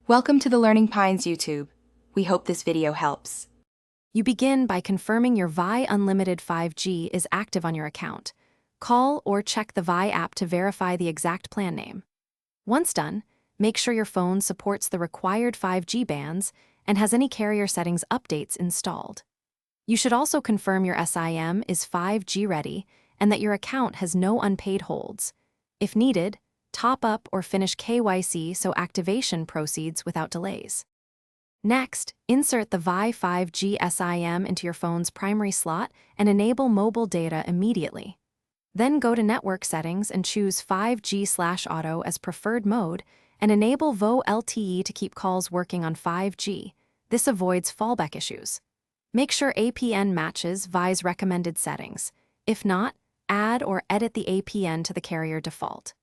Welcome to the Learning Pines YouTube. We hope this video helps. You begin by confirming your Vi Unlimited 5G is active on your account. Call or check the Vi app to verify the exact plan name. Once done, make sure your phone supports the required 5G bands and has any carrier settings updates installed. You should also confirm your SIM is 5G ready and that your account has no unpaid holds. If needed, top up or finish KYC so activation proceeds without delays. Next, insert the Vi 5G SIM into your phone's primary slot and enable mobile data immediately. Then go to Network Settings and choose 5G/Auto as preferred mode and enable VO LTE to keep calls working on 5G. This avoids fallback issues. Make sure APN matches Vi's recommended settings. If not, add or edit the APN to the carrier default.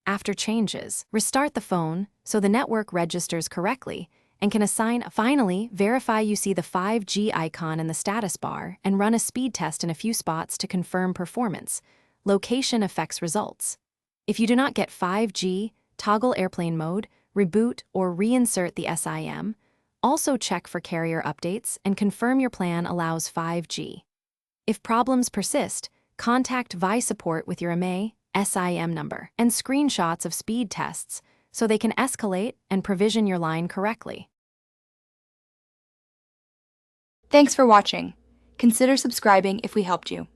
After changes, restart the phone so the network registers correctly and can assign. Finally, verify you see the 5G icon in the status bar and run a speed test in a few spots to confirm performance. Location affects results. If you do not get 5G, toggle airplane mode, reboot, or reinsert the SIM. Also check for carrier updates and confirm your plan allows 5G. If problems persist, contact Vi support with your MA SIM number and screenshots of speed tests so they can escalate and provision your line correctly. Thanks for watching. Consider subscribing if we helped you.